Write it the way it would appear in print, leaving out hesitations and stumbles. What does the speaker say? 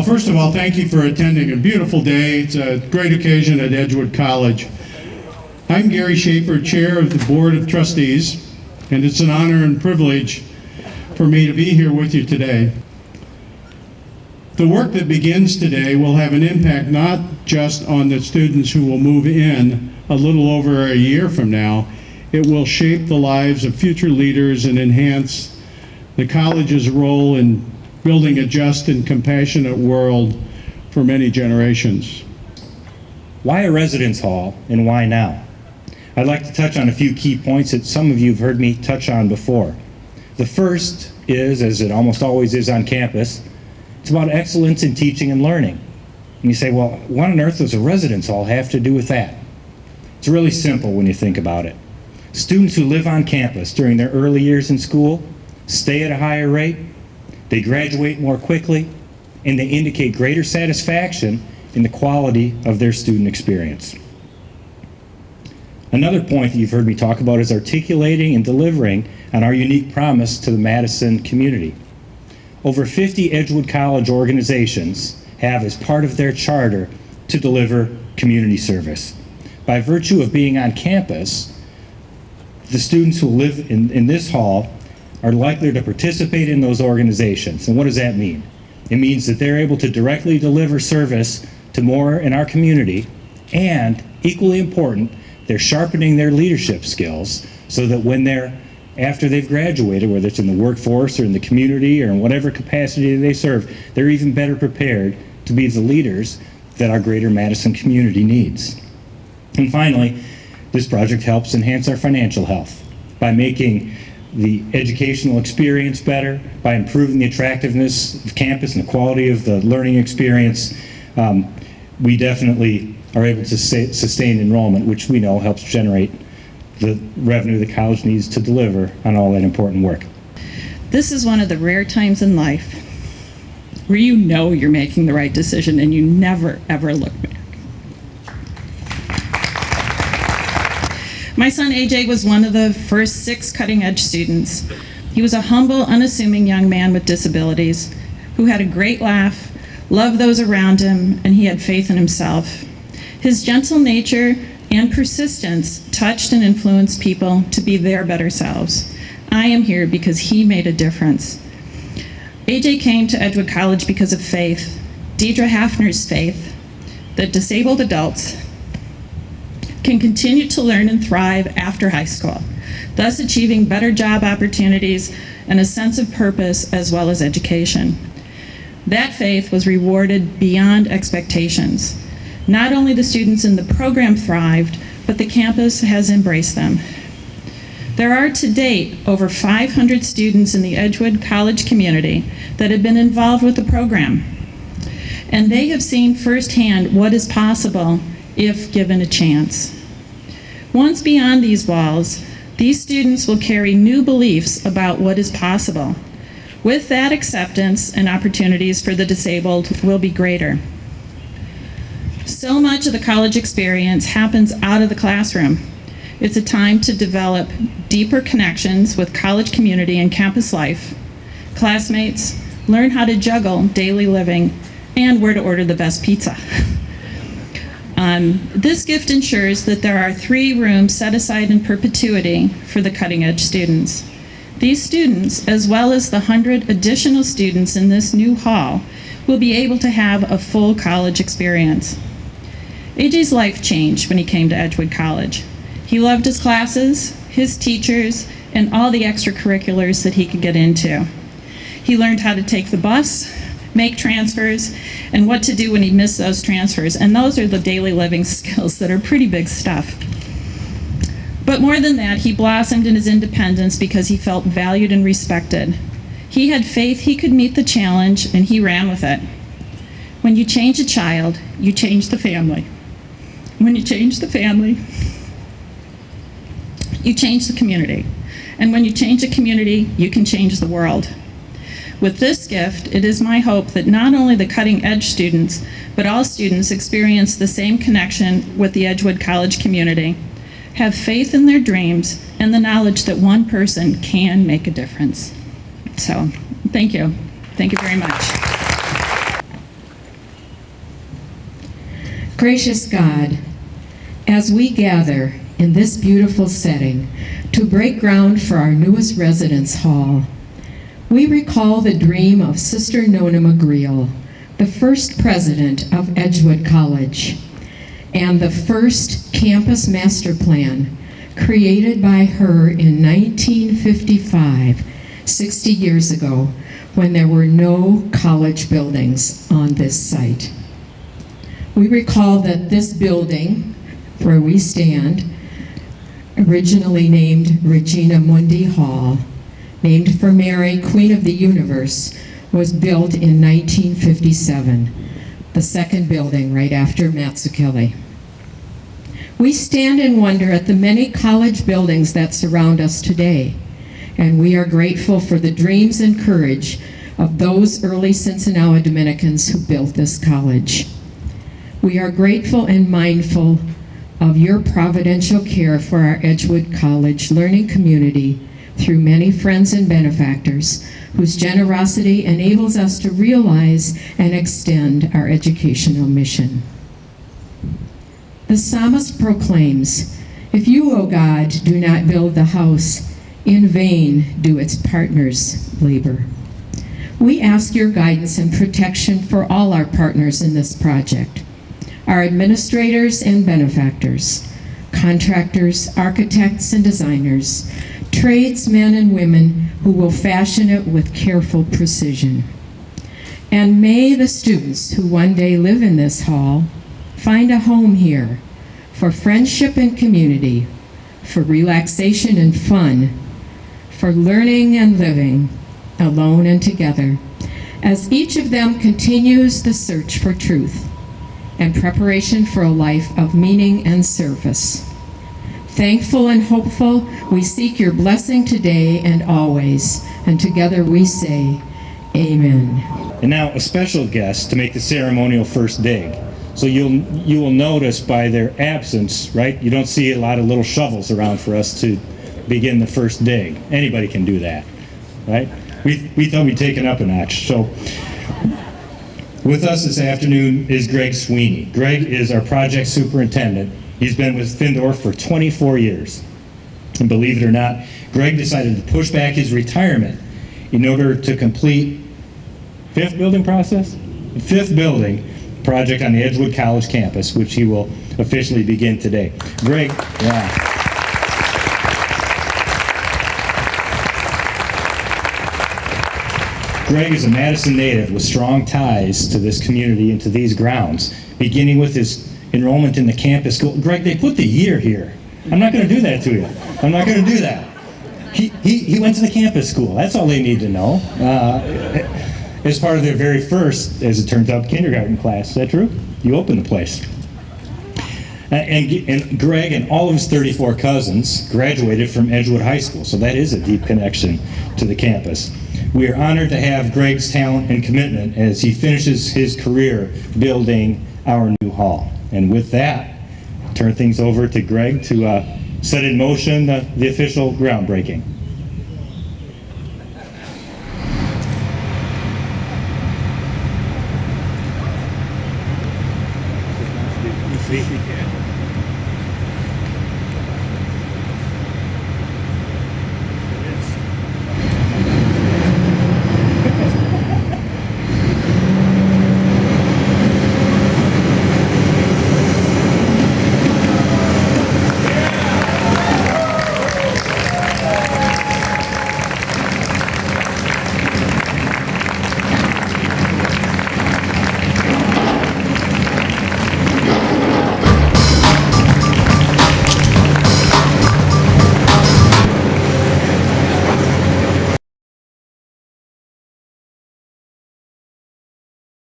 first of all, thank you for attending a beautiful day. It's a great occasion at Edgewood College. I'm Gary Schaefer, Chair of the Board of Trustees, and it's an honor and privilege for me to be here with you today. The work that begins today will have an impact not just on the students who will move in a little over a year from now. It will shape the lives of future leaders and enhance the college's role in building a just and compassionate world for many generations. Why a residence hall and why now? I'd like to touch on a few key points that some of you have heard me touch on before. The first is, as it almost always is on campus, it's about excellence in teaching and learning. And you say, well, what on earth does a residence hall have to do with that? It's really simple when you think about it. Students who live on campus during their early years in school stay at a higher rate, they graduate more quickly, and they indicate greater satisfaction in the quality of their student experience. Another point that you've heard me talk about is articulating and delivering on our unique promise to the Madison community. Over 50 Edgewood College organizations have as part of their charter to deliver community service. By virtue of being on campus, the students who live in this hall are likely to participate in those organizations. And what does that mean? It means that they're able to directly deliver service to more in our community, and equally important, they're sharpening their leadership skills so that after they've graduated, whether it's in the workforce or in the community or in whatever capacity they serve, they're even better prepared to be the leaders that our greater Madison community needs. And finally, this project helps enhance our financial health by making the educational experience better, by improving the attractiveness of campus and the quality of the learning experience. We definitely are able to sustain enrollment, which we know helps generate the revenue the college needs to deliver on all that important work. This is one of the rare times in life where you know you're making the right decision and you never, ever look back. My son AJ was one of the first 6 cutting-edge students. He was a humble, unassuming young man with disabilities who had a great laugh, loved those around him, and he had faith in himself. His gentle nature and persistence touched and influenced people to be their better selves. I am here because he made a difference. AJ came to Edgewood College because of faith, Deidre Hafner's faith, that disabled adults can continue to learn and thrive after high school, thus achieving better job opportunities and a sense of purpose as well as education. That faith was rewarded beyond expectations. Not only the students in the program thrived, but the campus has embraced them. There are to date over 500 students in the Edgewood College community that have been involved with the program, and they have seen firsthand what is possible if given a chance. Once beyond these walls, these students will carry new beliefs about what is possible. With that, acceptance and opportunities for the disabled will be greater. So much of the college experience happens out of the classroom. It's a time to develop deeper connections with college community and campus life. Classmates, learn how to juggle daily living and where to order the best pizza. This gift ensures that there are 3 rooms set aside in perpetuity for the cutting-edge students. These students, as well as the 100 additional students in this new hall, will be able to have a full college experience. AJ's life changed when he came to Edgewood College. He loved his classes, his teachers, and all the extracurriculars that he could get into. He learned how to take the bus, make transfers, and what to do when he missed those transfers. And those are the daily living skills that are pretty big stuff. But more than that, he blossomed in his independence because he felt valued and respected. He had faith he could meet the challenge, and he ran with it. When you change a child, you change the family. When you change the family, you change the community. And when you change a community, you can change the world. With this gift, it is my hope that not only the cutting-edge students, but all students experience the same connection with the Edgewood College community, have faith in their dreams, and the knowledge that one person can make a difference. So, thank you. Thank you very much. Gracious God, as we gather in this beautiful setting to break ground for our newest residence hall, we recall the dream of Sister Nona McGreal, the first president of Edgewood College, and the first campus master plan created by her in 1955, 60 years ago, when there were no college buildings on this site. We recall that this building, where we stand, originally named Regina Mundi Hall, named for Mary, Queen of the Universe, was built in 1957, the second building right after Mazzucchelli. We stand in wonder at the many college buildings that surround us today, and we are grateful for the dreams and courage of those early Sinsinawa Dominicans who built this college. We are grateful and mindful of your providential care for our Edgewood College learning community through many friends and benefactors whose generosity enables us to realize and extend our educational mission. The psalmist proclaims, "If you, O God, do not build the house, in vain do its partners labor." We ask your guidance and protection for all our partners in this project, our administrators and benefactors, contractors, architects and designers, tradesmen and women who will fashion it with careful precision. And may the students who one day live in this hall find a home here for friendship and community, for relaxation and fun, for learning and living, alone and together, as each of them continues the search for truth and preparation for a life of meaning and service. Thankful and hopeful, we seek your blessing today and always, and together we say, Amen. And now a special guest to make the ceremonial first dig. So you will notice by their absence, right? You don't see a lot of little shovels around for us to begin the first dig. Anybody can do that, right? We thought we'd take it up a notch. So with us this afternoon is Greg Sweeney. Greg is our project superintendent. He's been with Findorf for 24 years. And believe it or not, Greg decided to push back his retirement in order to complete fifth building project on the Edgewood College campus, which he will officially begin today. Greg, yeah. Greg is a Madison native with strong ties to this community and to these grounds, beginning with his enrollment in the campus school. Greg, they put the year here. I'm not going to do that to you. I'm not going to do that. He went to the campus school. That's all they need to know. As part of their very first, as it turns out, kindergarten class. Is that true? You opened the place. And Greg and all of his 34 cousins graduated from Edgewood High School, so that is a deep connection to the campus. We are honored to have Greg's talent and commitment as he finishes his career building our new hall. And with that, turn things over to Greg to set in motion the official groundbreaking. See if we can.